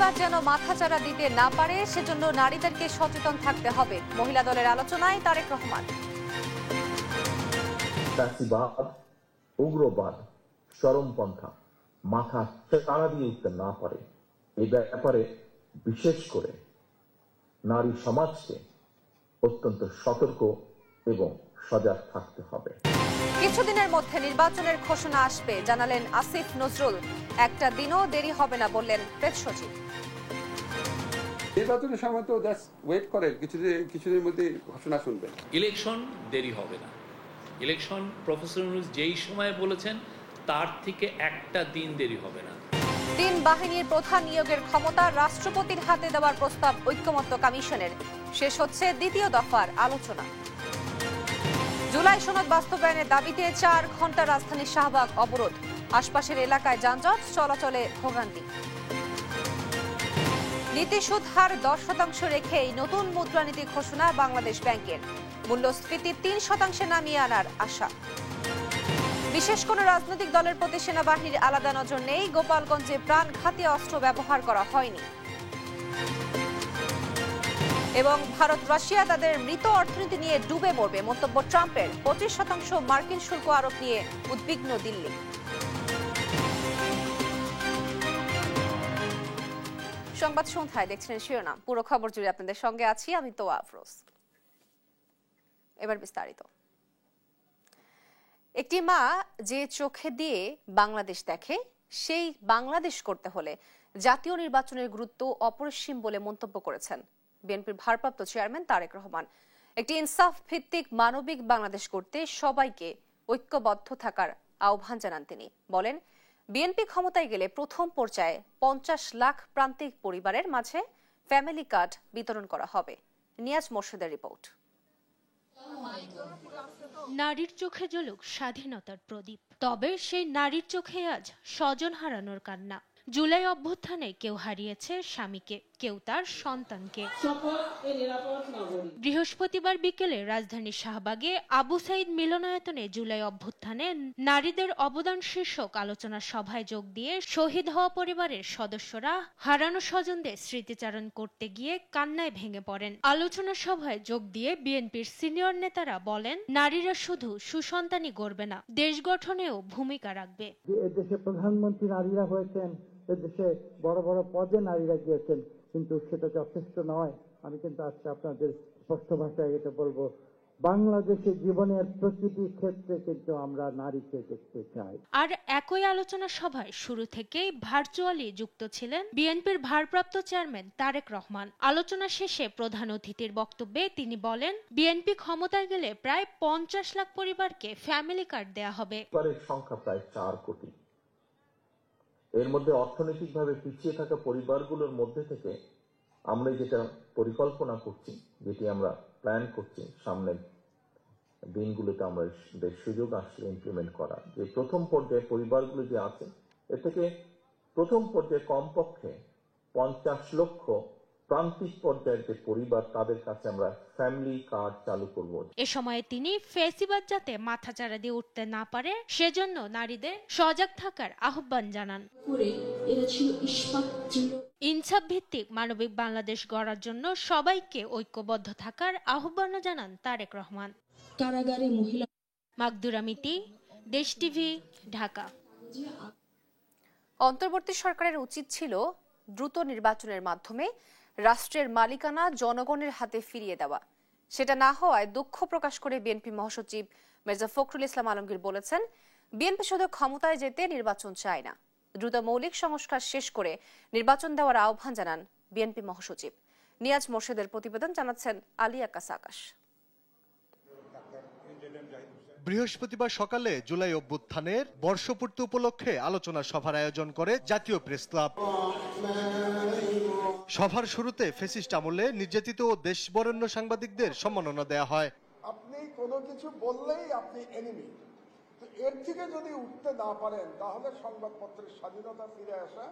ফেসিবাদ যেন মাথাচাড়া দিতে না পারে সেজন্য নারীদেরকে সচেতন থাকতে হবে। মহিলা দলের আলোচনায় তারেক রহমান। ফ্যাসিবাদ, উগ্রবাদ, চরমপন্থা মাথা চাড়া দিয়ে উঠতে না পারে, এই ব্যাপারে বিশেষ করে নারী সমাজকে অত্যন্ত সতর্ক এবং সজাগ থাকতে হবে। কিছুদিনের মধ্যে নির্বাচনের ঘোষণা আসবে জানালেন আসিফ নজরুল। একটা দিনও দেরি হবে না বললেন প্রেস সচিব। নির্বাচনের সময় তো জাস্ট ওয়েট করেন, কিছুদিনের মধ্যে ঘোষণা শুনবেন। ইলেকশন দেরি হবে না। ইলেকশন প্রফেসর ইউনূস যেই সময় বলেছেন তার থেকে একটা দিন দেরি হবে না। 3 বাহিনীর প্রধান নিয়োগের ক্ষমতা রাষ্ট্রপতির হাতে দেওয়ার প্রস্তাব ঐক্যমত্য কমিশনের। শেষ হচ্ছে দ্বিতীয় দফার আলোচনা। জুলাই সনদ বাস্তবায়নের দাবিতে 4 ঘন্টা রাজধানীর শাহবাগ অবরোধ। আশপাশের এলাকায় যানজট, চলাচলে ভোগান্তি। নীতি সুদ হার 10% রেখেই নতুন মুদ্রানীতি ঘোষণা বাংলাদেশ ব্যাংকের। মূল্যস্ফীতি 3% নামিয়ে আনার আশা। বিশেষ কোনো রাজনৈতিক দলের প্রতি সেনাবাহিনীর আলাদা নজর নেই। গোপালগঞ্জে প্রাণঘাতী অস্ত্র ব্যবহার করা হয়নি। এবং ভারত রাশিয়া তাদের মৃত অর্থনীতি নিয়ে ডুবে মরবে মন্তব্য ট্রাম্পের। 25% মার্কিন শুল্ক আরোপ নিয়ে উদ্বিগ্ন দিল্লি। সংবাদ সন্ধ্যায় দেখছিলেন শিরোনাম। পুরো খবর জুড়ে আপনাদের সঙ্গে আছি আমি তোয়া আফরোজ। এবার বিস্তারিত। একটি মা যে চোখে দিয়ে বাংলাদেশ দেখে, সেই বাংলাদেশ করতে হলে জাতীয় নির্বাচনের গুরুত্ব অপরিসীম বলে মন্তব্য করেছেন বিএনপির ভারপ্রাপ্ত চেয়ারম্যান তারেক রহমান। একটি ইনসাফ ভিত্তিক মানবিক বাংলাদেশ করতে সবাইকে ঐক্যবদ্ধ থাকার আহ্বান জানান তিনি। বলেন, বিএনপি ক্ষমতায় গেলে প্রথম পর্যায়ে 50 লাখ প্রান্তিক পরিবারের মাঝে ফ্যামিলি কার্ড বিতরণ করা হবে। নিয়াজ মোর্শেদের রিপোর্ট। নারীর চোখে জ্বলুক স্বাধীনতার প্রদীপ, তবে সেই নারীর চোখে আজ স্বজন হারানোর কান্না। জুলাই অভ্যুত্থানে কেউ হারিয়েছে স্বামীকে, কেউ তার সন্তানকে। বৃহস্পতিবার বিকেলে রাজধানীর শাহবাগে আবু সাইদ মিলনায়তনে জুলাই অভ্যুত্থানে নারীদের অবদান শীর্ষক আলোচনা সভায় যোগ দিয়ে শহীদ হওয়া পরিবারের সদস্যরা হারানো স্বজনদের স্মৃতিচারণ করতে গিয়ে কান্নায় ভেঙে পড়েন। আলোচনা সভায় যোগ দিয়ে বিএনপির সিনিয়র নেতারা বলেন, নারীরা শুধু সুসন্তানই গড়বে না, দেশ গঠনেও ভূমিকা রাখবে। এদেশে প্রধানমন্ত্রী নারীরা হয়েছেন, এদেশে বড় বড় পদে নারীরা গিয়েছেন, কিন্তু সেটা যথেষ্ট নয়। আমি কিন্তু আজকে আপনাদের স্পষ্ট ভাষায় এটা বলবো, বাংলাদেশের জীবনের প্রতিটি ক্ষেত্রে কিন্তু আমরা নারীকে দেখতে চাই। আর একই আলোচনা সভায় শুরু থেকেই ভার্চুয়ালি যুক্ত ছিলেন বিএনপির ভারপ্রাপ্ত চেয়ারম্যান তারেক রহমান। আলোচনা শেষে প্রধান অতিথির বক্তব্যে তিনি বলেন, বিএনপি ক্ষমতায় গেলে প্রায় 50 লাখ পরিবারকে ফ্যামিলি কার্ড দেয়া হবে। সংখ্যা প্রায় 4 কোটি। এর মধ্যে অর্থনৈতিকভাবে পিছিয়ে থাকা পরিবারগুলোর মধ্যে থেকে আমরা যেটা পরিকল্পনা করছি, যেটি আমরা প্ল্যান করছি সামনের দিনগুলোতে আমরা সুযোগ আসলে ইমপ্লিমেন্ট করা, যে প্রথম পর্যায়ে পরিবারগুলো যে আছে এর থেকে প্রথম পর্যায়ে কমপক্ষে 50 লক্ষ প্রান্তিক পর্যায়ের যে পরিবার, তাদের কাছে আমরা ফ্যামিলি কার্ড চালু করব। এ সময় তিনি ফেসিবাদ যাতে মাথাচাড়া দিয়ে উঠতে না পারে সেজন্য নারীদের সজাগ থাকার আহ্বান জানান। ইনসাফ ভিত্তিক মানবিক বাংলাদেশ গড়ার জন্য সবাইকে ঐক্যবদ্ধ থাকার আহ্বান জানান তারেক রহমান। কারাগারে মহিলা। মাকদুরা মিতি, দেশ টিভি, ঢাকা। অন্তর্বর্তী সরকারের উচিত ছিল দ্রুত নির্বাচনের মাধ্যমে রাষ্ট্রের মালিকানা জনগণের হাতে ফিরিয়ে দেওয়া। সেটা না হওয়ায় দুঃখ প্রকাশ করে বিএনপি মহাসচিব মির্জা ফখরুল ইসলাম আলমগীর বলেছেন, বিএনপি শুধু ক্ষমতায় যেতে নির্বাচন চায় না, দ্রুত মৌলিক সংস্কার শেষ করে নির্বাচন দেওয়ার আহ্বান জানান বিএনপি মহাসচিব। নিয়াজ মোর্শেদের প্রতিবেদন, জানাচ্ছেন আলী আকাশ আকাশ। বৃহস্পতিবার সকালে জুলাই অভ্যুত্থানের বর্ষপূর্তি উপলক্ষে আলোচনা সভার আয়োজন করে জাতীয় প্রেস ক্লাব। সভার শুরুতে ফ্যাসিস্ট আমলে নির্যাতিত ও দেশবরেণ্য সাংবাদিকদের সম্মাননা দেয়া হয়। আপনি কোনো কিছু বললেই আপনি এনিমি, তো এর থেকে যদি উঠতে না পারেন তাহলে সংবাদপত্রের স্বাধীনতা ফিরে আসা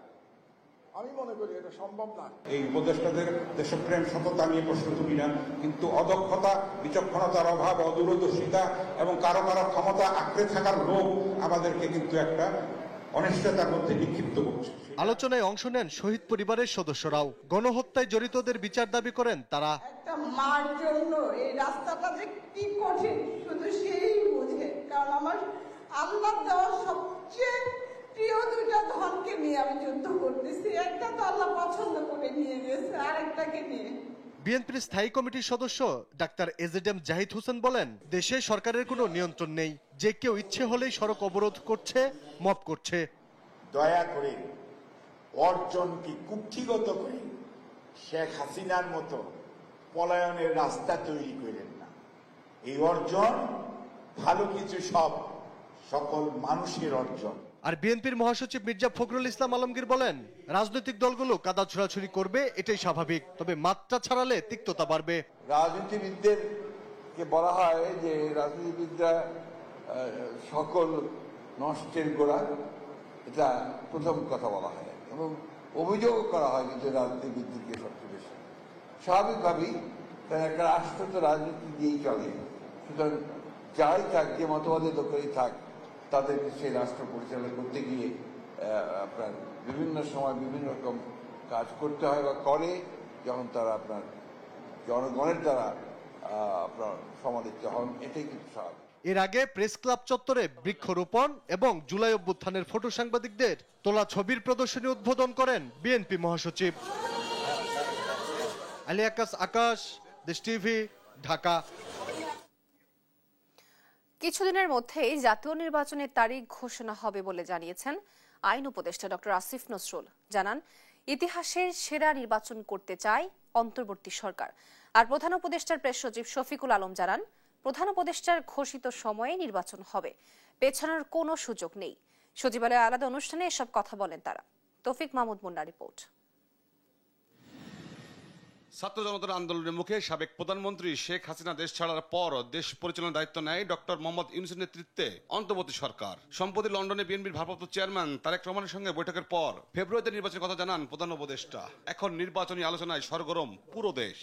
আমি মনে করি এটা সম্ভব না। এই উপদেষ্টাদের দেশপ্রেম সততা নিয়ে প্রশ্ন তুলি না, কিন্তু অদক্ষতা, বিচক্ষণতার অভাব, অদূরদর্শিতা এবং কারো কারো ক্ষমতা আঁকড়ে থাকার লোভ আমাদেরকে কিন্তু একটা অনিশ্চয়তার মধ্যে নিক্ষিপ্ত করছে। আলোচনায় অংশ নেন শহীদ পরিবারের সদস্যরাও। গণহত্যায় জড়িতদের বিচার দাবি করেন তারা। একটা মার জন্য এই রাস্তাটা যে কি কঠিন শুধু সেই বুঝে, কারণ আমার আল্লাহ দেওয়া সবচেয়ে প্রিয় দুইটা ধনকে নিয়ে আমি যুদ্ধ করতেছি। একটা তো আল্লাহ পছন্দ করে নিয়ে গেছে, আরেকটাকে নিয়ে। বিএনপির স্থায়ী কমিটির সদস্য ডাক্তার এজেডএম জাহিদ হোসেন বলেন, দেশে সরকারের কোনো নিয়ন্ত্রণ নেই, যে কেউ ইচ্ছে হলেই সড়ক অবরোধ করছে, মব করছে। দয়া করে অর্জনকে কুক্ষিগত করে শেখ হাসিনার মতো পলায়নের রাস্তা তৈরি করেন না। এই অর্জন ভালো কিছু সকল মানুষের অর্জন। আর বিএনপির মহাসচিব মির্জা ফখরুল ইসলাম আলমগীর বলেন, রাজনৈতিক দলগুলো কাদা ছোড়াছুড়ি করবে, এটাই স্বাভাবিক, তবে মাত্রা ছাড়ালে তিক্ততা বাড়বে। রাজনীতিবিদদেরকে বলা হয় যে রাজনীতিবিদরা সকল নষ্টের গোড়া, এটা প্রথম কথা বলা হয় এবং অভিযোগ করা হয় কিন্তু রাজনীতিবিদদেরকে সবচেয়ে বেশি। স্বাভাবিকভাবেই তারা একটা রাষ্ট্র তো রাজনীতি দিয়েই চলে, সুতরাং যাই থাক, যে মতবাদের লোকেরই থাক, তাদেরকে সেই রাষ্ট্র পরিচালনা করতে গিয়ে আপনার বিভিন্ন সময় বিভিন্ন রকম কাজ করতে হয় বা করে, যখন তারা আপনার জনগণের দ্বারা আপনার সমাদিত হন, এটাই কিন্তু স্বাভাবিক। এর আগে প্রেস ক্লাব চত্বরে বৃক্ষরোপণ এবং জুলাই অভ্যুত্থানের ফটো সাংবাদিকদের তোলা ছবির প্রদর্শনী উদ্বোধন করেন বিএনপি মহাসচিব। আলী আকাশ, দেশ টিভি, ঢাকা। কিছুদিনের মধ্যেই জাতীয় নির্বাচনের তারিখ ঘোষণা হবে বলে জানিয়েছেন আইন উপদেষ্টা ডক্টর আসিফ নজরুল। জানান, ইতিহাসের সেরা নির্বাচন করতে চায় অন্তর্বর্তী সরকার। আর প্রধান উপদেষ্টার প্রেস সচিব শফিকুল আলম জানান, প্রধান উপদেষ্টার ঘোষিত সময়ে নির্বাচন হবে, পেছানোর কোনো সুযোগ নেই। সচিবালয়ে আলাদা অনুষ্ঠানে এসব কথা বলেন তারা। তৌফিক মাহমুদ মুন্নার রিপোর্ট। ছাত্র জনতার আন্দোলনের মুখে সাবেক প্রধানমন্ত্রী শেখ হাসিনা দেশ ছাড়ার পর দেশ পরিচালনার দায়িত্ব নেয় ডক্টর মোহাম্মদ ইউনূসের নেতৃত্বে অন্তর্বর্তী সরকার। সম্প্রতি লন্ডনে বিএনপির ভারপ্রাপ্ত চেয়ারম্যান তারেক রহমানের সঙ্গে বৈঠকের পর ফেব্রুয়ারিতে নির্বাচনের কথা জানান প্রধান উপদেষ্টা। এখন নির্বাচনী আলোচনায় সরগরম পুরো দেশ।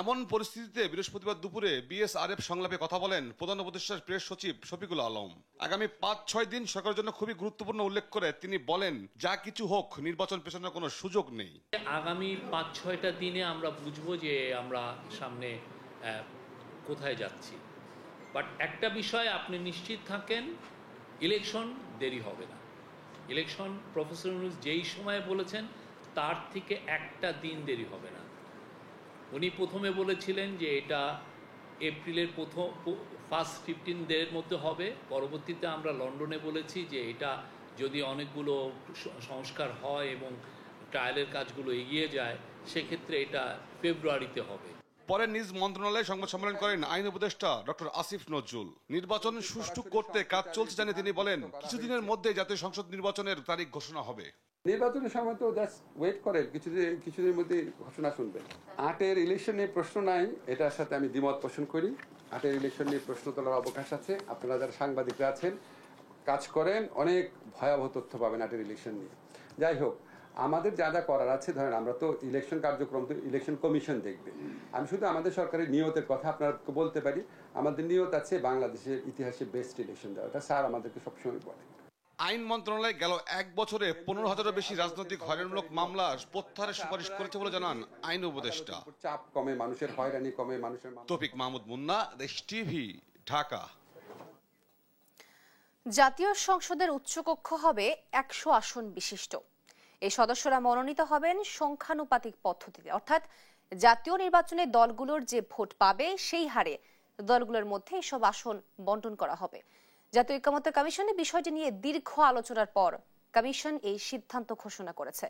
এমন পরিস্থিতিতে বৃহস্পতিবার দুপুরে বিএসআরএফ সংলাপে কথা বলেন প্রধান উপদেষ্টার প্রেস সচিব শফিকুল আলম। আগামী ৫-৬ দিন সরকারের জন্য খুবই গুরুত্বপূর্ণ উল্লেখ করে তিনি বলেন, যা কিছু হোক, নির্বাচন পেছানোর কোনো সুযোগ নেই। আগামী ৫-৬টা দিনে আমরা বুঝবো যে আমরা সামনে কোথায় যাচ্ছি। বাট একটা বিষয় আপনি নিশ্চিত থাকেন, ইলেকশন দেরি হবে না। ইলেকশন প্রফেসর ইউনূস যেই সময়ে বলেছেন তার থেকে একটা দিন দেরি হবে না। উনি প্রথমে বলেছিলেন যে এটা এপ্রিলের ফার্স্ট 15 ডের মধ্যে হবে। পরবর্তীতে আমরা লন্ডনে বলেছি যে এটা যদি অনেকগুলো সংস্কার হয় এবং ট্রায়ালের কাজগুলো এগিয়ে যায়, সেক্ষেত্রে এটা ফেব্রুয়ারিতে হবে। পরে নিজ মন্ত্রণালয়ে সংবাদ সম্মেলন করেন আইন উপদেষ্টা ডক্টর আসিফ নজরুল। নির্বাচন সুষ্ঠু করতে কাজ চলছে জানিয়ে তিনি বলেন, কিছুদিনের মধ্যে জাতীয় সংসদ নির্বাচনের তারিখ ঘোষণা হবে। নির্বাচনের সময় তো জাস্ট ওয়েট করেন, কিছুদিনের মধ্যে ঘোষণা শুনবেন। 8-এর ইলেকশন নিয়ে প্রশ্ন নাই, এটার সাথে আমি দ্বিমত পোষণ করি। 8-এর ইলেকশন নিয়ে প্রশ্ন তোলার অবকাশ আছে। আপনারা যারা সাংবাদিকরা আছেন, কাজ করেন, অনেক ভয়াবহ তথ্য পাবেন 8-এর ইলেকশন নিয়ে। যাই হোক, আমাদের যা যা করার আছে, ধরেন আমরা তো ইলেকশন কার্যক্রম তো ইলেকশন কমিশন দেখবে। আমি শুধু আমাদের সরকারের নিয়তের কথা আপনাকে বলতে পারি। আমাদের নিয়ত আছে বাংলাদেশের ইতিহাসে বেস্ট ইলেকশন দেওয়া, এটা স্যার আমাদেরকে সবসময় বলে। আইন মন্ত্রণালয় গেল 1 বছরে 15,000-এর বেশি রাজনৈতিক হয়রানিমূলক মামলা প্রত্যাহারের সুপারিশ করেছে বলে জানান আইন উপদেষ্টা। চাপ কমে, মানুষের হয়রানি কমে, মানুষের। তৌফিক মাহমুদ মুন্না, দেশ টিভি, ঢাকা। জাতীয় সংসদের উচ্চকক্ষ হবে 100 আসন বিশিষ্ট। এই সদস্যরা মনোনীত হবেন সংখ্যানুপাতিক পদ্ধতিতে, অর্থাৎ জাতীয় নির্বাচনে দলগুলোর যে ভোট পাবে সেই হারে দলগুলোর মধ্যে এসব আসন বন্টন করা হবে। জাতীয় ঐকমত্য কমিশনে বিষয়টি নিয়ে দীর্ঘ আলোচনার পর কমিশন এই সিদ্ধান্ত ঘোষণা করেছে।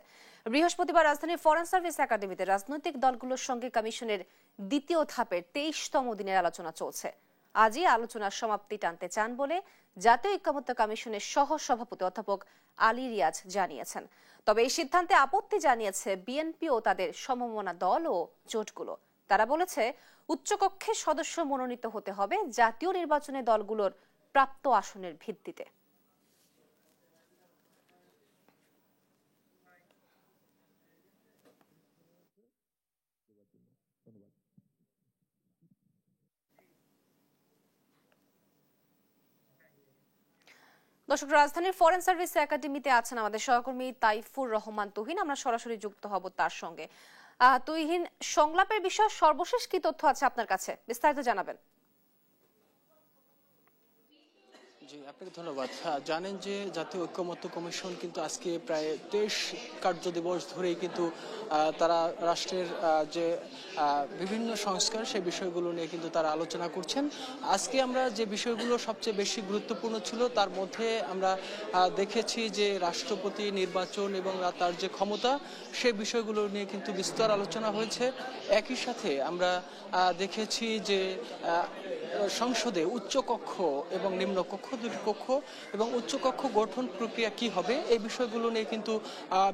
বৃহস্পতিবার রাজধানীর ফরেন সার্ভিস একাডেমিতে রাজনৈতিক দলগুলোর সঙ্গে কমিশনের দ্বিতীয় ধাপের 23তম দিনের আলোচনা চলছে। আজই আলোচনার সমাপ্তি টানতে চান বলে জাতীয় ঐকমত্য কমিশনের সহ সভাপতি অধ্যাপক আলী রিয়াজ জানিয়েছেন। তবে এই সিদ্ধান্তে আপত্তি জানিয়েছে বিএনপি ও তাদের সমমনা দল ও জোটগুলো। তারা বলেছে, উচ্চকক্ষে সদস্য মনোনীত হতে হবে জাতীয় নির্বাচনে দলগুলোর প্রাপ্ত আসনের ভিত্তিতে। দর্শক, রাজধানীর ফরেন সার্ভিস একাডেমিতে আছেন আমাদের সহকর্মী তাইফুর রহমান তুহিন। আমরা সরাসরি যুক্ত হব তার সঙ্গে। তুহিন, সংলাপের বিষয়ে সর্বশেষ কি তথ্য আছে আপনার কাছে, বিস্তারিত জানাবেন। জি, আপনাকে ধন্যবাদ। জানেন যে জাতীয় ঐক্যমত্য কমিশন কিন্তু আজকে প্রায় 23 কার্যদিবস ধরেই কিন্তু তারা রাষ্ট্রের যে বিভিন্ন সংস্কার সেই বিষয়গুলো নিয়ে কিন্তু তারা আলোচনা করছেন। আজকে আমরা যে বিষয়গুলো সবচেয়ে বেশি গুরুত্বপূর্ণ ছিল তার মধ্যে আমরা দেখেছি যে রাষ্ট্রপতি নির্বাচন এবং তার যে ক্ষমতা সেই বিষয়গুলো নিয়ে কিন্তু বিস্তর আলোচনা হয়েছে। একই সাথে আমরা দেখেছি যে সংসদে উচ্চকক্ষ এবং নিম্নকক্ষ দুটি কক্ষ এবং উচ্চকক্ষ গঠন প্রক্রিয়া কি হবে এই বিষয়গুলো নিয়ে কিন্তু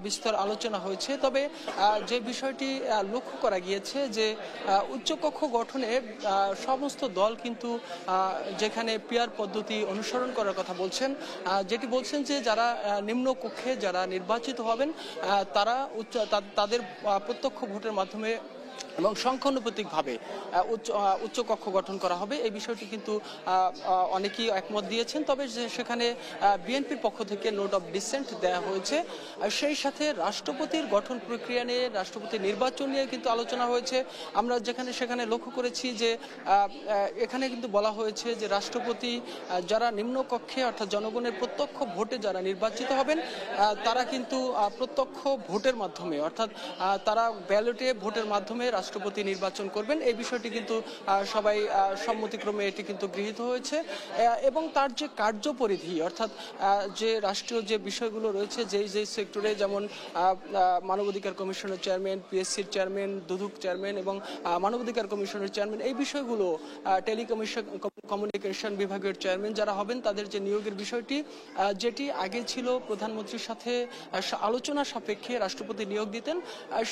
বিস্তর আলোচনা হয়েছে। তবে যে বিষয়টি লক্ষ্য করা গিয়েছে যে উচ্চকক্ষ গঠনে সমস্ত দল কিন্তু যেখানে পিয়ার পদ্ধতি অনুসরণ করার কথা বলছেন, যেটি বলছেন যে যারা নিম্নকক্ষে যারা নির্বাচিত হবেন তারা তাদের প্রত্যক্ষ ভোটের মাধ্যমে এবং সংখ্যানুপাতিকভাবে উচ্চকক্ষ গঠন করা হবে। এই বিষয়টি কিন্তু অনেকেই একমত দিয়েছেন। তবে সেখানে বিএনপির পক্ষ থেকে নোট অফ ডিসেন্ট দেওয়া হয়েছে। সেই সাথে রাষ্ট্রপতির গঠন প্রক্রিয়া নিয়ে, রাষ্ট্রপতির নির্বাচন নিয়ে কিন্তু আলোচনা হয়েছে। আমরা সেখানে লক্ষ্য করেছি যে এখানে কিন্তু বলা হয়েছে যে রাষ্ট্রপতি যারা নিম্নকক্ষে অর্থাৎ জনগণের প্রত্যক্ষ ভোটে যারা নির্বাচিত হবেন তারা কিন্তু প্রত্যক্ষ ভোটের মাধ্যমে অর্থাৎ তারা ব্যালটে ভোটের মাধ্যমে রাষ্ট্রপতি নির্বাচন করবেন। এই বিষয়টি কিন্তু সবাই সম্মতিক্রমে এটি কিন্তু গৃহীত হয়েছে এবং তার যে কার্যপরিধি অর্থাৎ যে রাষ্ট্রীয় যে বিষয়গুলো রয়েছে যেই সেক্টরে যেমন মানবাধিকার কমিশনের চেয়ারম্যান, পিএসসির চেয়ারম্যান, দুদক চেয়ারম্যান এবং মানবাধিকার কমিশনের চেয়ারম্যান এই বিষয়গুলো টেলিকমিউনিকেশন বিভাগের চেয়ারম্যান যারা হবেন তাদের যে নিয়োগের বিষয়টি যেটি আগে ছিল প্রধানমন্ত্রীর সাথে আলোচনা সাপেক্ষে রাষ্ট্রপতি নিয়োগ দিতেন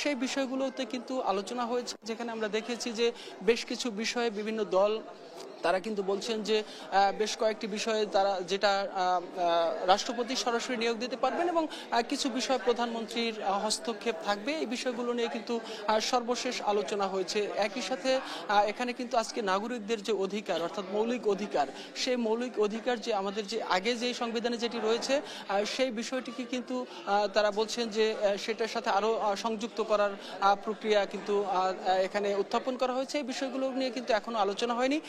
সেই বিষয়গুলোতে কিন্তু আলোচনা হয়েছে। যেখানে আমরা দেখেছি যে বেশ কিছু বিষয়ে বিভিন্ন দল তারা কিন্তু বলছেন যে বেশ কয়েকটি বিষয়ে তারা যেটা রাষ্ট্রপতি সরাসরি নিয়োগ দিতে পারবেন এবং কিছু বিষয় প্রধানমন্ত্রীর হস্তক্ষেপ থাকবে। এই বিষয়গুলো নিয়ে কিন্তু সর্বশেষ আলোচনা হয়েছে। একই সাথে এখানে কিন্তু আজকে নাগরিকদের যে অধিকার অর্থাৎ মৌলিক অধিকার সেই মৌলিক অধিকার যে আমাদের যে আগে যে সংবিধানে যেটি রয়েছে সেই বিষয়টিকে কিন্তু তারা বলছেন যে সেটার সাথে আরো সংযুক্ত করার প্রক্রিয়া কিন্তু এখানে উত্থাপন করা হয়েছে। এই বিষয়গুলো নিয়ে কিন্তু এখনো আলোচনা হয়নি,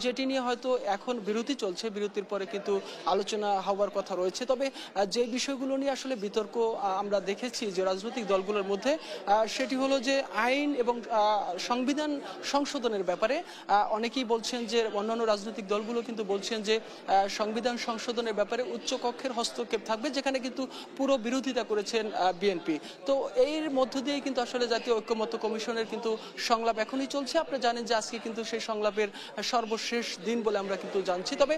যেটি নিয়ে হয়তো এখন বিরতি চলছে, বিরতির পরে কিন্তু আলোচনা হওয়ার কথা রয়েছে। তবে যে বিষয়গুলো নিয়ে আসলে বিতর্ক আমরা দেখেছি যে রাজনৈতিক দলগুলোর মধ্যে সেটি হলো যে আইন এবং সংবিধান সংশোধনের ব্যাপারে অনেকেই বলছেন যে অন্যান্য রাজনৈতিক দলগুলো কিন্তু বলছেন যে সংবিধান সংশোধনের ব্যাপারে উচ্চকক্ষের হস্তক্ষেপ থাকবে, যেখানে কিন্তু পুরো বিরোধিতা করেছেন বিএনপি। তো এর মধ্য দিয়ে কিন্তু আসলে জাতীয় ঐক্যমত্য কমিশনের কিন্তু সংলাপ এখনই চলছে। আপনারা জানেন যে আজকে কিন্তু সেই সংলাপের সর্বশেষ দিন বলে আমরা কিন্তু জানছি। তবে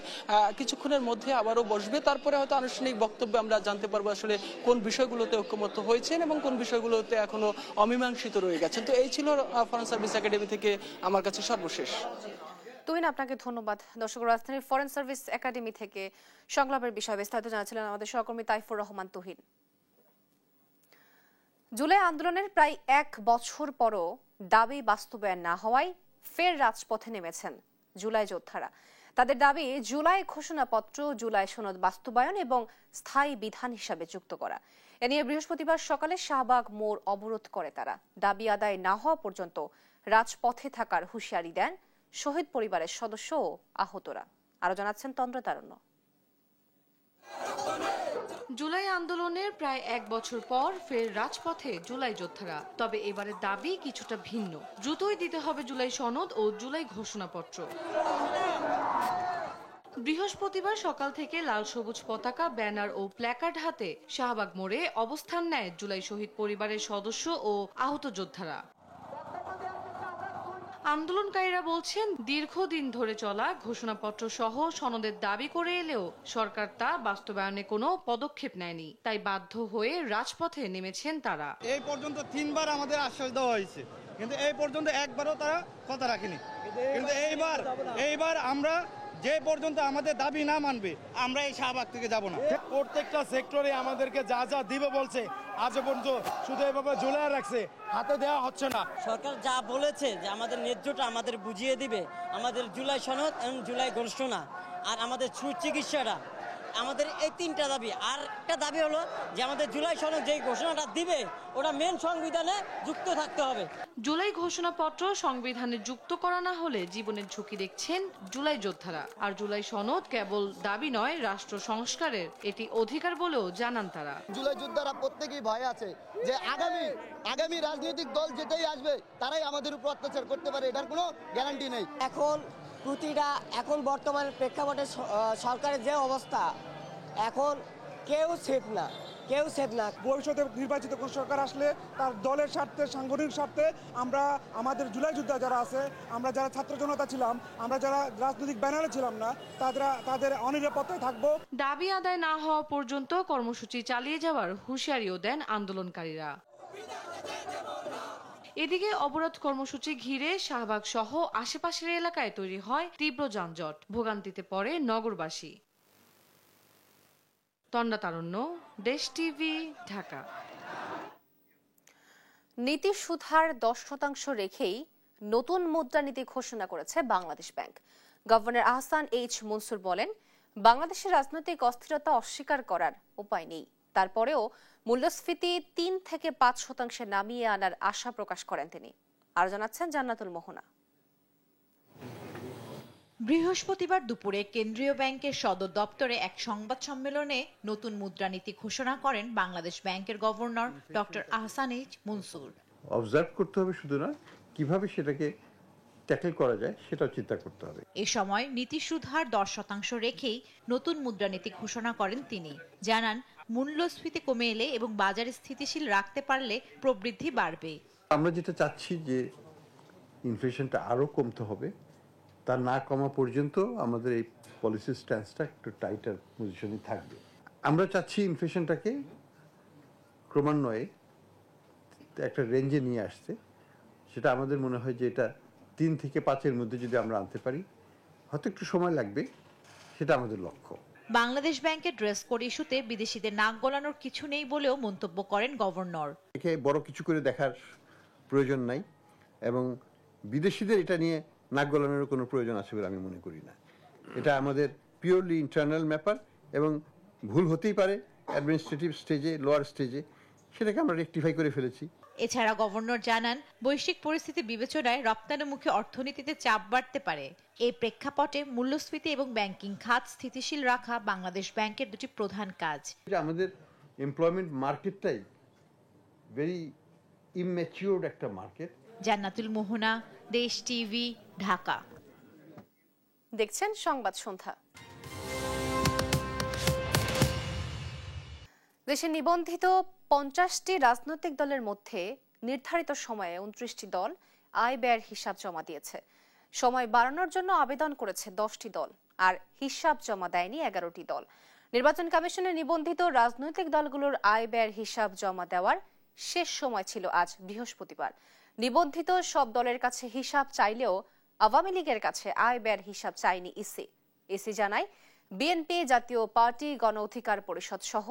কিছুক্ষণের মধ্যে আবারও বসবে, তারপরে হয়তো আনুষ্ঠানিক বক্তব্যে আমরা জানতে পারবো আসলে কোন বিষয়গুলোতে ঐক্যমত্য হয়েছেন এবং কোন বিষয়গুলোতে এখনো অমীমাংসিত রয়ে গেছেন। তো এই ছিল ফরেন সার্ভিস একাডেমি থেকে আমার কাছে সর্বশেষ। তুহিন, আপনাকে ধন্যবাদ। দর্শক, রাজধানীর ফরেন সার্ভিস একাডেমি থেকে সংলাপের বিষয়ে বিস্তারিত জানাচ্ছিলেন আমাদের সহকর্মী তাইফুর রহমান তুহিন। জুলাই আন্দোলনের প্রায় 1 বছর পরও দাবি বাস্তবায়ন না হওয়ায় ফের রাজপথে নেমেছেন জুলাই যোদ্ধারা। তাদের দাবি জুলাই ঘোষণাপত্র, জুলাই সনদ বাস্তবায়ন এবং স্থায়ী বিধান হিসাবে যুক্ত করা। এ নিয়ে বৃহস্পতিবার সকালে শাহবাগ মোড় অবরোধ করে তারা। দাবি আদায় না হওয়া পর্যন্ত রাজপথে থাকার হুঁশিয়ারি দেন শহীদ পরিবারের সদস্য ও আহতরা। আরো জানাচ্ছেন তন্দ্রতারণ্য। জুলাই আন্দোলনের প্রায় 1 বছর পর ফের রাজপথে জুলাই যোদ্ধারা। তবে এবারের দাবি কিছুটা ভিন্ন। দ্রুতই দিতে হবে জুলাই সনদ ও জুলাই ঘোষণাপত্র। বৃহস্পতিবার সকাল থেকে লাল সবুজ পতাকা, ব্যানার ও প্ল্যাকার্ড হাতে শাহবাগ মোড়ে অবস্থান নেয় জুলাই শহীদ পরিবারের সদস্য ও আহত যোদ্ধারা। আন্দোলনকারীরা বলছেন দীর্ঘদিন ধরে চলা ঘোষণাপত্র সহ সনদের দাবি করে এলেও সরকার তা বাস্তবায়নে কোনো পদক্ষেপ নেয়নি, তাই বাধ্য হয়ে রাজপথে নেমেছেন তারা। এই পর্যন্ত 3 বার আমাদের আশ্বাস দেওয়া হয়েছে, কিন্তু এই পর্যন্ত একবারও তারা কথা রাখেনি। কিন্তু এইবার আমরা যে পর্যন্ত আমাদের দাবি না মানবে আমরা এই শাহবাগ থেকে যাব না। প্রত্যেকটা সেক্টরে আমাদেরকে যা যা দিবে বলছে আজ পর্যন্ত শুধু এভাবে ঝুলিয়ে রাখছে, হাতে দেওয়া হচ্ছে না। সরকার যা বলেছে যে আমাদের ন্যায্যটা আমাদের বুঝিয়ে দিবে, আমাদের জুলাই সনদ এবং জুলাই ঘোষণা আর আমাদের সুচিকিৎসাটা আমাদের এই 3টা দাবি। আর একটা দাবি হলো যে আমাদের জুলাই সনদ যে ঘোষণাটা দিবে ওটা মেন সংবিধানে যুক্ত থাকতে হবে। জুলাই ঘোষণাপত্র সংবিধানে যুক্ত করা না হলে জীবনের ঝুঁকি দেখছেন জুলাই যোদ্ধারা। আর জুলাই সনদ কেবল দাবি নয়, রাষ্ট্র সংস্কারের এটি অধিকার বলেও জানান তারা। জুলাই যোদ্ধারা প্রত্যেকেই ভয় আছে যে আগামী রাজনৈতিক দল যেটাই আসবে তারাই আমাদের উপর অত্যাচার করতে পারে, এটার কোনো গ্যারান্টি নেই। এখন বর্তমানে প্রেক্ষাপটে সরকারের যে অবস্থা, এখন কেউ সেফ না। ভবিষ্যতে নির্বাচিত কোন সরকার আসলে তার দলের স্বার্থে, সাংগঠনিক স্বার্থে আমরা আমাদের জুলাই যোদ্ধা যারা আছে, আমরা যারা ছাত্র জনতা ছিলাম, আমরা যারা রাজনৈতিক ব্যানারে ছিলাম না, তাদের অনিরাপত্তায় থাকবো। দাবি আদায় না হওয়া পর্যন্ত কর্মসূচি চালিয়ে যাওয়ার হুঁশিয়ারিও দেন আন্দোলনকারীরা। এদিকে অবরোধ কর্মসূচি ঘিরে শাহবাগ সহ আশেপাশের এলাকায় তৈরি হয় তীব্র যানজট, ভোগান্তিতে পড়ে নগরবাসী। তন্ডা তারণ্য, দেশ টিভি, ঢাকা। নীতি সুধার 10% রেখেই নতুন মুদ্রানীতি ঘোষণা করেছে Bangladesh bank. Governor Ahsan H Mansur বলেন, বাংলাদেশের রাজনৈতিক অস্থিরতা অস্বীকার করার উপায় নেই। তারপরেও মূল্যস্ফীতি 3 থেকে 5% নামিয়ে আনার আশা প্রকাশ করেন তিনি। আর জানাচ্ছেন জান্নাতুল মোহনা। বৃহস্পতিবার দুপুরে কেন্দ্রীয় ব্যাংকের সদর দপ্তরে এক সংবাদ সম্মেলনে নতুন মুদ্রানীতি ঘোষণা করেন বাংলাদেশ ব্যাংকের governor doctor Ahsan H Mansur. Observe করতে হবে শুধু না, কিভাবে সেটাকে ট্যাকল করা যায় সেটাও চিন্তা করতে হবে। এ সময় নীতি সুদ হার 10% রেখেই নতুন মুদ্রানীতি ঘোষণা করেন তিনি। জানান, মূল্যস্ফীতি কমে এলে এবং বাজারে স্থিতিশীল রাখতে পারলে প্রবৃদ্ধি বাড়বে। আমরা যেটা চাচ্ছি যে ইনফ্লেশনটা আরো কমতে হবে, তা না কমা পর্যন্ত আমাদের এই পলিসি স্ট্যান্সটা একটু টাইটার পজিশনে থাকবে। আমরা চাচ্ছি ইনফ্লেশনটাকে ক্রমান্বয়ে একটা রেঞ্জে নিয়ে আসতে। সেটা আমাদের মনে হয় যে এটা 3 থেকে 5-এর মধ্যে যদি আমরা আনতে পারি, হয়তো একটু সময় লাগবে, সেটা আমাদের লক্ষ্য। বাংলাদেশ ব্যাংকের ড্রেস কোড ইস্যুতে বিদেশিদের নাক গলানোর কিছু নেই বলেও মন্তব্য করেন গভর্নর। একে বড় কিছু করে দেখার প্রয়োজন নাই এবং বিদেশিদের এটা নিয়ে নাক গলানোর কোনো প্রয়োজন আছে বলে আমি মনে করি না। এটা আমাদের পিওরলি ইন্টারনাল ব্যাপার এবং ভুল হতেই পারে অ্যাডমিনিস্ট্রেটিভ স্টেজে, লোয়ার স্টেজে, সেটাকে আমরা রেকটিফাই করে ফেলেছি। এছাড়া গভর্নর জানান, বৈশ্বিক পরিস্থিতি বিবেচনায় রপ্তানিমুখী অর্থনীতিতে চাপ বাড়তে পারে। এই প্রেক্ষাপটে মূল্যস্ফীতি এবং ব্যাংকিং খাত স্থিতিশীল রাখা বাংলাদেশ ব্যাংকের দুটি প্রধান কাজ। আমাদের এমপ্লয়মেন্ট মার্কেটটাই ভেরি ইম্যাচিউরড একটা মার্কেট। জান্নাতুল মোহনা, দেশ টিভি, ঢাকা। দেখছেন সংবাদ সন্ধ্যা। দেশে নিবন্ধিত 50টি রাজনৈতিক দলের মধ্যে নির্ধারিত সময়ে 29টি দল আয় ব্যয়ের হিসাব জমা দিয়েছে। সময় বাড়ানোর জন্য আবেদন করেছে 10টি দল, আর হিসাব জমা দেয়নি 11টি দল। নির্বাচন কমিশনে নিবন্ধিত রাজনৈতিক দলগুলোর আয় ব্যয়ের হিসাব জমা দেওয়ার শেষ সময় ছিল আজ বৃহস্পতিবার। নিবন্ধিত সব দলের কাছে হিসাব চাইলেও আওয়ামী লীগের কাছে আয় ব্যয়ের হিসাব চায়নি ইসি। ইসি জানায়, বিএনপি, জাতীয় পার্টি, গণ অধিকার পরিষদ সহ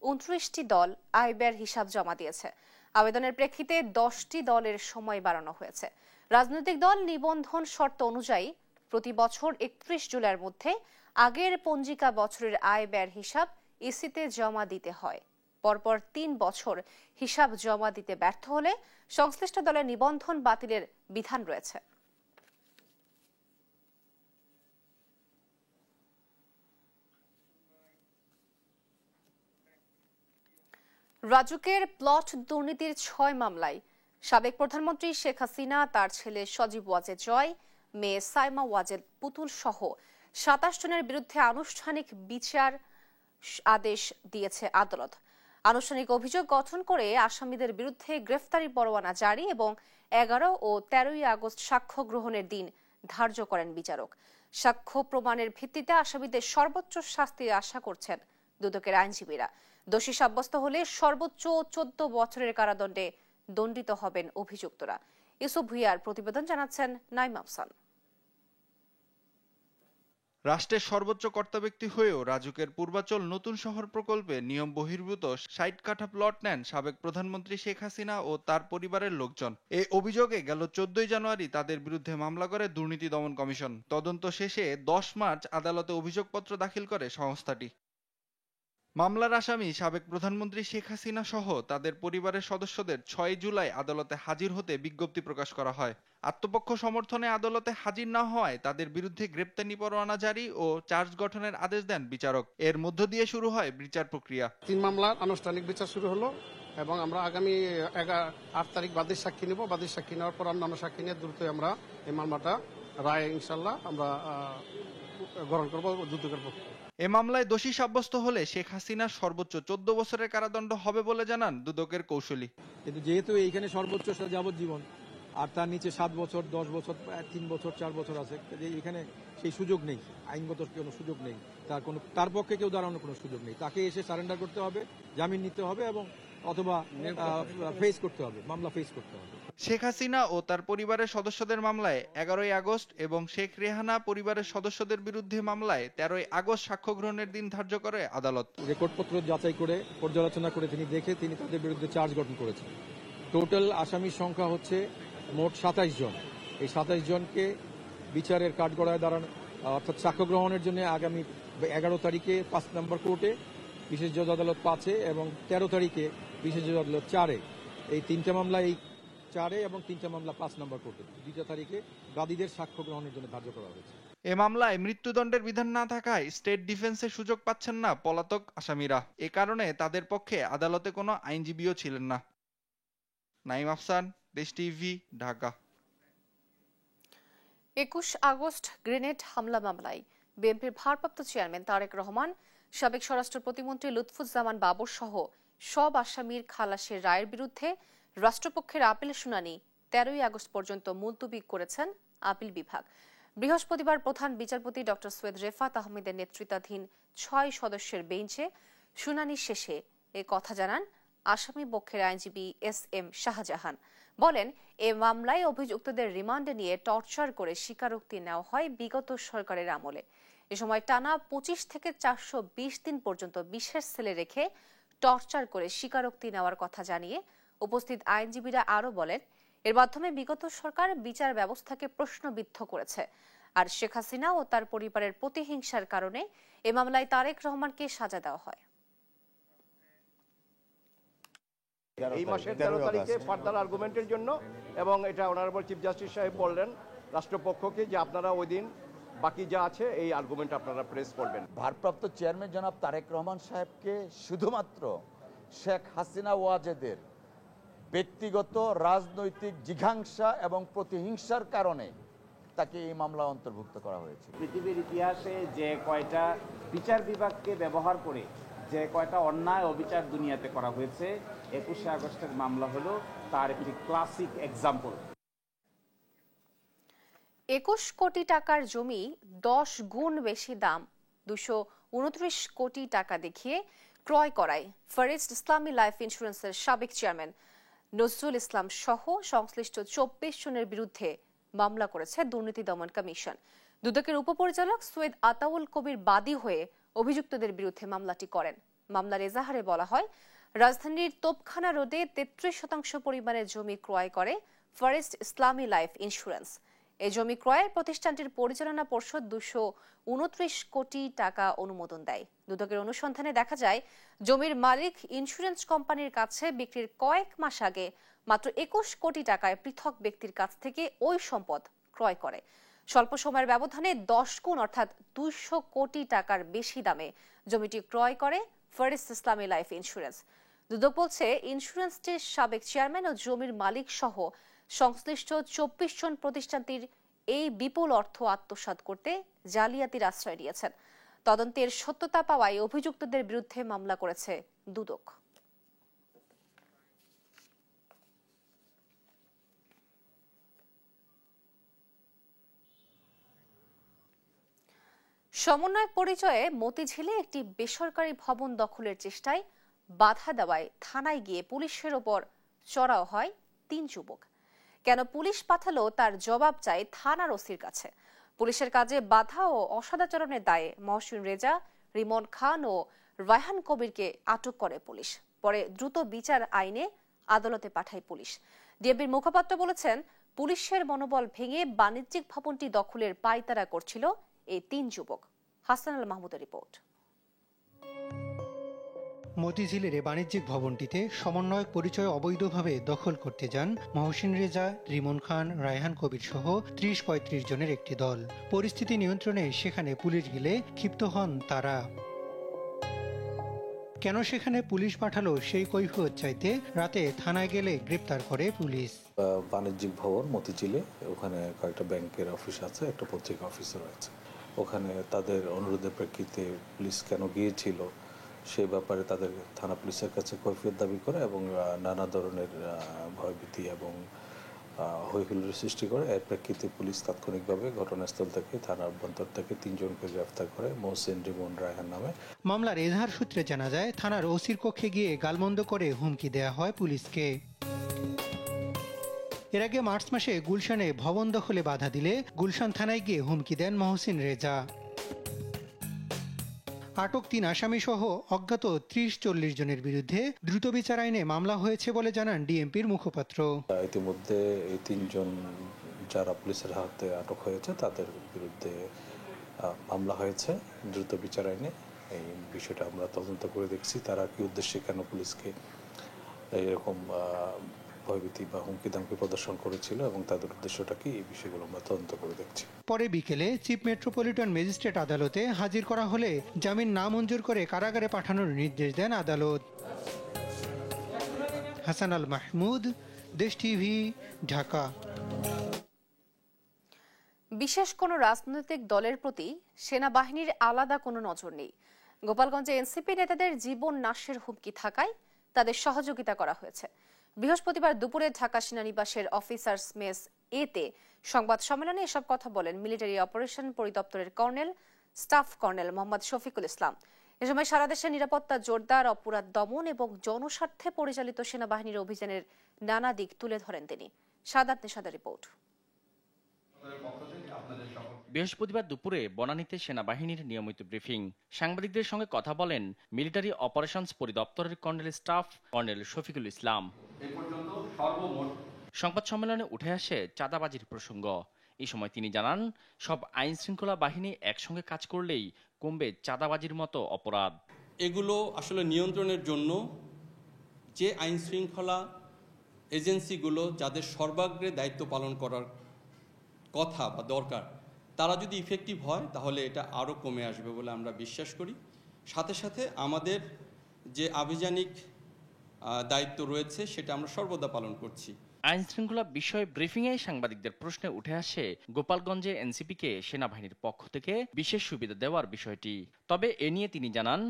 29টি দল আয় ব্যয়ের হিসাব জমা দিয়েছে। আবেদনের প্রেক্ষিতে 10টি দলের সময় বাড়ানো হয়েছে। রাজনৈতিক দল নিবন্ধন শর্ত অনুযায়ী প্রতি বছর 31 জুলাইয়ের মধ্যে আগের পঞ্জিকা বছরের আয় ব্যয়ের হিসাব ইসিতে জমা দিতে হয়। পরপর 3 বছর হিসাব জমা দিতে ব্যর্থ হলে সংশ্লিষ্ট দলের নিবন্ধন বাতিলের বিধান রয়েছে। রাজুকের প্লট দুর্নীতির 6 মামলায় সাবেক প্রধানমন্ত্রী শেখ হাসিনা, তার ছেলে সজীব ওয়াজেদ জয়, মেয়ে সাইমা ওয়াজেদ পুতুল সহ 27 জনের বিরুদ্ধে আনুষ্ঠানিক বিচার আদেশ দিয়েছে আদালত। আনুষ্ঠানিক অভিযোগ গঠন করে আসামিদের বিরুদ্ধে গ্রেফতারি পরোয়ানা জারি এবং 11 ও 13 আগস্ট সাক্ষ্য গ্রহণের দিন ধার্য করেন বিচারক। সাক্ষ্য প্রমাণের ভিত্তিতে আসামিদের সর্বোচ্চ শাস্তির আশা করছেন দুদকের আইনজীবীরা। দোষী সাব্যস্ত হলে সর্বোচ্চ 14 বছরের কারাদণ্ডে দণ্ডিত হবেন অভিযুক্তরা। ইউসুফ ভুইয়ার প্রতিবেদন, জানাচ্ছেন নাইম আফসান। রাষ্ট্রের সর্বোচ্চ কর্তা ব্যক্তি হয়েও রাজুকের পূর্বাচল নতুন শহর প্রকল্পে নিয়ম বহির্ভূত 60 কাঠা প্লট নেন সাবেক প্রধানমন্ত্রী শেখ হাসিনা ও তার পরিবারের লোকজন। এই অভিযোগে গেল 14 জানুয়ারি তাদের বিরুদ্ধে মামলা করে দুর্নীতি দমন কমিশন। তদন্ত শেষে 10 মার্চ আদালতে অভিযোগপত্র দাখিল করে সংস্থাটি। মামলার আসামি সাবেক প্রধানমন্ত্রী শেখ হাসিনা সহ তাদের পরিবারের সদস্যদের 6 জুলাই আদালতে হাজির হতে বিজ্ঞপ্তি প্রকাশ করা হয়। আত্মপক্ষ সমর্থনে আদালতে হাজির না হওয়ায় তাদের বিরুদ্ধে গ্রেপ্তারি পরোয়ানা জারি ও চার্জ গঠনের আদেশ দেন বিচারক। এর মধ্য দিয়ে শুরু হয় বিচার প্রক্রিয়া। 3 মামলার আনুষ্ঠানিক বিচার শুরু হলো এবং আমরা আগামী 8 তারিখ বাদীর সাক্ষী নেব। বাদীর সাক্ষী নেওয়ার পর অন্যান্য সাক্ষী নিয়ে দ্রুতই আমরা এই মামলাটা রায় ইনশাল্লাহ আমরা গ্রহণ করব দ্রুত। এ মামলায় দোষী সাব্যস্ত হলে শেখ হাসিনার সর্বোচ্চ 14 বছরের কারাদণ্ড হবে বলে জানান দুদকের কৌশলী। কিন্তু যেহেতু এইখানে সর্বোচ্চ যাবজ্জীবন আর তার নিচে 7 বছর 10 বছর 3 বছর 4 বছর আছে, এখানে সেই সুযোগ নেই, আইনগত কোনো সুযোগ নেই, তার পক্ষে কেউ দাঁড়ানোর কোনো সুযোগ নেই। তাকে এসে সারেন্ডার করতে হবে, জামিন নিতে হবে এবং অথবা ফেস করতে হবে, মামলা ফেস করতে হবে। শেখ হাসিনা ও তার পরিবারের সদস্যদের মামলায় 11ই আগস্ট এবং শেখ রেহানা পরিবারের সদস্যদের বিরুদ্ধে মামলায় 13ই আগস্ট সাক্ষ্য গ্রহণের দিন ধার্য করে আদালত। রেকর্ডপত্র যাচাই করে পর্যালোচনা করে তিনি তাদের বিরুদ্ধে চার্জ গঠন করেছেন। টোটাল আসামির সংখ্যা হচ্ছে মোট 27 জন। এই 27 জনকে বিচারের কাঠগড়ায় দাঁড়ানো অর্থাৎ সাক্ষ্য গ্রহণের জন্য আগামী 11 তারিখে 5 নম্বর কোর্টে, বিশেষ জজ আদালত 5-এ এবং 13 তারিখে বিশেষ জজ আদালত 4-এ, এই 3টা মামলা এই 4-এ এবং 3টা মামলা 5 নম্বর কোর্টে 2টা তারিখে বাদীদের সাক্ষ্য গ্রহণের জন্য ধার্য করা হয়েছে। এ মামলায় মৃত্যুদণ্ডের বিধান না থাকায় স্টেট ডিফেন্সের সুযোগ পাচ্ছেন না পলাতক আসামিরা। এ কারণে তাদের পক্ষে আদালতে কোনো আইনজীবীও ছিলেন না। নাইম আফসান, দেশ টিভি, ঢাকা। 21 আগস্ট গ্রেনেড হামলা মামলায় বিএনপির ভারপ্রাপ্ত চেয়ারম্যান তারেক রহমান, সাবেক স্বরাষ্ট্র প্রতিমন্ত্রী লুৎফুজ্জামান বাবর সহ সব আসামির খালাসের রায়ের বিরুদ্ধে রাষ্ট্রপক্ষের আপিল শুনানি 13ই আগস্ট পর্যন্ত মুলতবি করেছেন আপিল বিভাগ। বৃহস্পতিবার প্রধান বিচারপতি ডক্টর সৈয়দ রেফাত আহমেদের নেতৃত্বাধীন 6 সদস্যের বেঞ্চে শুনানি শেষে এ কথা জানান আসামি পক্ষের আইনজীবী SM শাহজাহান। বলেন, এ মামলায় অভিযুক্তদের রিমান্ডে নিয়ে টর্চার করে স্বীকারোক্তি নেওয়া হয় বিগত সরকারের আমলে। এ সময় টানা 25 থেকে 420 দিন পর্যন্ত বিশেষ সেলে রেখে টর্চার করে স্বীকারোক্তি নেওয়ার কথা জানিয়ে উপস্থিত আইনজীবীরা আরও বলেন, এর মাধ্যমে বিগত সরকার বিচার ব্যবস্থাকে প্রশ্নবিদ্ধ করেছে। আর শেখ হাসিনা ও তার পরিবারের প্রতিহিংসার কারণে এ মামলায় তারেক রহমানকে সাজা দেওয়া হয়। এই মাসের 13 তারিখে ফার্দার আর্গুমেন্টের জন্য, এবং এটা অনারেবল চিফ জাস্টিস সাহেব বললেন রাষ্ট্রপক্ষকে যে আপনারা ওই দিন বাকি যা আছে এই আর্গুমেন্ট আপনারা প্রেস করবেন। ভারপ্রাপ্ত চেয়ারম্যান জনাব তারেক রহমান সাহেবকে শুধুমাত্র শেখ হাসিনা ওয়াজেদের ব্যক্তিগত রাজনৈতিক জিঘাংসা এবং প্রতিহিংসার কারণে তাকে এই মামলা অন্তর্ভুক্ত করা হয়েছে। পৃথিবীর ইতিহাসে যে কয়টা বিচার বিভাগকে ব্যবহার করে যে কয়টা অন্যায় অবিচার দুনিয়াতে করা হয়েছে, 21 আগস্টের মামলা হলো তার একটি ক্লাসিক এক্সাম্পল। 21 কোটি টাকার জমি 10 গুণ বেশি দাম 229 কোটি টাকা দেখিয়ে ক্রয় করায় ফরেস্ট ইসলামী লাইফ ইন্স্যুরেন্সের সাবেক চেয়ারম্যান নজরুল ইসলাম সহ সংশ্লিষ্ট 24 জনের বিরুদ্ধে মামলা করেছে দুর্নীতি দমন কমিশন। দুদকের উপপরিচালক সৈয়দ আতাউল কবির বাদী হয়ে অভিযুক্তদের বিরুদ্ধে মামলাটি করেন। মামলার এজাহারে বলা হয়, রাজধানীর তোপখানা রোডে 33% পরিমাণের জমি ক্রয় করে ফরেস্ট ইসলামী লাইফ ইন্স্যুরেন্স। এই জমি ক্রয়ের প্রতিষ্ঠানটির পরিচালনা পর্ষদ 229 কোটি টাকা অনুমোদন দেয়। দুদকের অনুসন্ধানে দেখা যায়, জমির মালিক ইন্স্যুরেন্স কোম্পানির কাছে বিক্রির কয়েক মাস আগে মাত্র 21 কোটি টাকায় পৃথক ব্যক্তির কাছ থেকে ওই সম্পদ ক্রয় করে। স্বল্প সময়ের ব্যবধানে 10 গুণ অর্থাৎ 200 কোটি টাকার বেশি দামে জমিটি ক্রয় করে ফরেস্ট ইসলামী লাইফ ইন্স্যুরেন্স। দুদক বলছে, ইন্স্যুরেন্সটির সাবেক চেয়ারম্যান ও জমির মালিক সহ সংশ্লিষ্ট 24 জন প্রতিষ্ঠানটির এই বিপুল অর্থ আত্মসাৎ করতে জালিয়াতির আশ্রয় নিয়েছেন। তদন্তের সত্যতা পাওয়ায় অভিযুক্তদের বিরুদ্ধে মামলা করেছে দুদক। সমন্বয়ক পরিচয়ে মতিঝিলে একটি বেসরকারি ভবন দখলের চেষ্টায় বাধা দেওয়ায় থানায় গিয়ে পুলিশের ওপর চড়াও হয় 3 যুবক। কেন পুলিশ পাঠালো তার জবাব চায় থানার ওসির কাছে। পুলিশের কাজে বাধা ও অসদাচরণের দায়ে মহসিন রেজা, রিমন খান ও রায়হান কবিরকে আটক করে পুলিশ। পরে দ্রুত বিচার আইনে আদালতে পাঠায় পুলিশ। ডিএমপির মুখপাত্র বলেছেন, পুলিশের মনোবল ভেঙে বাণিজ্যিক ভবনটি দখলের পায়তারা করছিল এই 3 যুবক। হাসান আল মাহমুদের রিপোর্ট। মতিঝিলের এ বাণিজ্যিক ভবনটিতে সমন্বয়ক পরিচয় অবৈধভাবে দখল করতে যান মহসিন রেজা, রিমন খান, রায়হান কবির সহ ৩০-৩৫ জনের একটি দল। পরিস্থিতি নিয়ন্ত্রণে সেখানে পুলিশ গেলে ক্ষিপ্ত হন তারা। কেন সেখানে পুলিশ পাঠালো সেই কৈফিয়ত চাইতে রাতে থানায় গেলে গ্রেপ্তার করে পুলিশ। বাণিজ্যিক ভবন মতিঝিলে, ওখানে কয়েকটা ব্যাংকের অফিস আছে, একটা পত্রিকা অফিস রয়েছে। ওখানে তাদের অনুরোধের প্রেক্ষিতে পুলিশ কেন গিয়েছিল সে ব্যাপারে তাদের থানা পুলিশের কাছে কৈফিয়ত দাবি করে এবং নানা ধরনের ভয়ভীতি এবং হইহুল্লোড় সৃষ্টি করে। এর প্রেক্ষিতে পুলিশ তাৎক্ষণিকভাবে ঘটনাস্থল থেকে থানার অভ্যন্তর থেকে ৩ জনকে গ্রেফতার করে মহসিন, রিমন, রায়হান নামে। মামলার এজাহার সূত্রে জানা যায় থানার ওসির কক্ষে গিয়ে গালমন্দ করে হুমকি দেয়া হয় পুলিশকে। এর আগে মার্চ মাসে গুলশানে ভবন দখলে বাধা দিলে গুলশান থানায় গিয়ে হুমকি দেন মহসিন রেজা। আটক ৩ আসামি সহ অজ্ঞাত ৩০-৪০ জনের বিরুদ্ধে দ্রুত বিচার আইনে মামলা হয়েছে বলে জানান ডিএমপির মুখপাত্র। ইতিমধ্যে এই ৩ জন যারা পুলিশের হাতে আটক হয়েছে তাদের বিরুদ্ধে মামলা হয়েছে দ্রুত বিচার আইনে। এই বিষয়টা আমরা তদন্ত করে দেখছি, তারা কি উদ্দেশ্যে কেন পুলিশকে এরকম ভয়ভীতি বা হুমকি ধামকি প্রদর্শন করেছিল এবং তাদের উদ্দেশ্যটা কি, এই বিষয়গুলো আমরা তদন্ত করে দেখছি। পরে বিকেলে চিফ মেট্রোপলিটন ম্যাজিস্ট্রেট আদালতে হাজির করা হলে জামিন নামঞ্জুর করে কারাগারে পাঠানোর নির্দেশ দেন আদালত। হাসান আল মাহমুদ, দেশ টিভি, ঢাকা। বিশেষ কোনো রাজনৈতিক দলের প্রতি সেনাবাহিনীর আলাদা কোনো নজর নেই। গোপালগঞ্জে এনসিপি নেতাদের জীবন নাশের হুমকি থাকায় তাদের সহযোগিতা করা হয়েছে। বৃহস্পতিবার দুপুরে ঢাকা সেনানিবাসের অফিসার্স মেস এতে সংবাদ সম্মেলনে এসব কথা বলেন মিলিটারি অপারেশন পরিদপ্তরের colonel, staff colonel Mohammad Shafiqul Islam. এ সময় সারা দেশের নিরাপত্তা জোরদার, অপরাধ দমন এবং জনস্বার্থে পরিচালিত সেনাবাহিনীর অভিযানের নানা দিক তুলে ধরেন তিনি। সাদাত নিশাদের রিপোর্ট। বৃহস্পতিবার দুপুরে বনানীতে সেনাবাহিনীর নিয়মিত ব্রিফিং। সাংবাদিকদের সঙ্গে কথা বলেন মিলিটারি অপারেশনস পরিদপ্তরের colonel staff colonel Shafiqul Islam. সংবাদ সম্মেলনে উঠে আসে চাঁদাবাজির প্রসঙ্গ। এই সময় তিনি জানান, সব আইন শৃঙ্খলা বাহিনী একসঙ্গে কাজ করলেই কমবে চাঁদাবাজির মতো অপরাধ। এগুলো আসলে নিয়ন্ত্রণের জন্য যে আইন শৃঙ্খলা এজেন্সিগুলো যাদের সর্বাগ্রে দায়িত্ব পালন করার কথা বা দরকার, তারা যদি ইফেক্টিভ হয় তাহলে এটা আরও কমে আসবে বলে আমরা বিশ্বাস করি। সাথে সাথে আমাদের যে আভিযানিক দায়িত্ব রয়েছে সেটা আমরা সর্বদা পালন করছি। আইন শৃঙ্খলা বিষয়ে ব্রিফিংয়ে সাংবাদিকদের প্রশ্নে উঠে আসে গোপালগঞ্জে এনসিপিকে সেনাবাহিনীর পক্ষ থেকে বিশেষ সুবিধা দেওয়ার বিষয়টি। তবে এ নিয়ে তিনি জানান,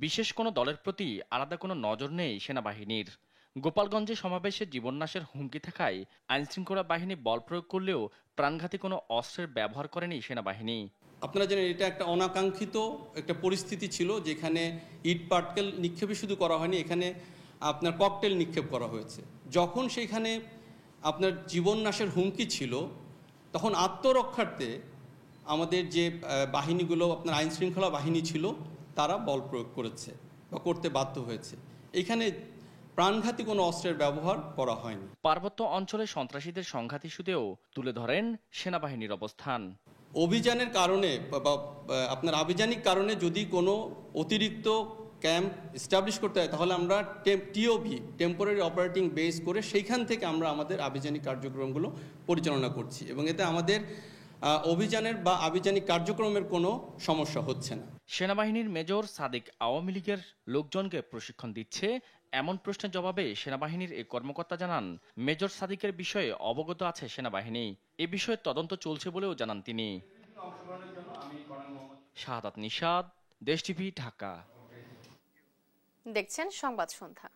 বিশেষ কোনো দলের প্রতি আলাদা কোনো নজর নেই সেনাবাহিনীর। গোপালগঞ্জে সমাবেশে জীবননাশের হুমকি থাকায় আইন শৃঙ্খলা বাহিনী বল প্রয়োগ করলেও প্রাণঘাতী কোনো অস্ত্রের ব্যবহার করেনি সেনাবাহিনী। আপনারা জানেন এটা একটা অনাকাঙ্ক্ষিত একটা পরিস্থিতি ছিল, যেখানে ইট পাটকেল নিক্ষেপই শুধু করা হয়নি, এখানে আপনার ককটেল নিক্ষেপ করা হয়েছে। যখন সেখানে আপনার জীবননাশের হুমকি ছিল, তখন আত্মরক্ষার্থে আমাদের যে বাহিনীগুলো আপনার আইন শৃঙ্খলা বাহিনী ছিল তারা বল প্রয়োগ করেছে বা করতে বাধ্য হয়েছে। এখানে প্রাণঘাতী কোনো অস্ত্রের ব্যবহার করা হয়নি। পার্বত্য অঞ্চলে সন্ত্রাসীদের সংঘাত ইস্যুতেও তুলে ধরেন সেনাবাহিনীর অবস্থান। অভিযানের কারণে বা আপনার আভিযানিক কারণে যদি কোনো অতিরিক্ত ক্যাম্প এস্টাবলিশ করতে হয় তাহলে আমরা টিওবি, টেম্পোরারি অপারেটিং বেস করে সেইখান থেকে আমরা আমাদের আভিযানিক কার্যক্রমগুলো পরিচালনা করছি এবং এতে আমাদের অভিযানের বা আভিযানিক কার্যক্রমের কোনো সমস্যা হচ্ছে না। সেনাবাহিনীর মেজর সাদিক আওয়ামী লীগের লোকজনকে প্রশিক্ষণ দিচ্ছে এমন প্রশ্নের জবাবে সেনাবাহিনীর এই কর্মকর্তা জানান, মেজর সাদিকের বিষয়ে অবগত আছে সেনাবাহিনী। এ বিষয়ে তদন্ত চলছে বলেও জানান তিনি। শাহাদাত নিশাদ, দেশ টিভি, ঢাকা। দেখছেন সংবাদ সন্ধ্যা।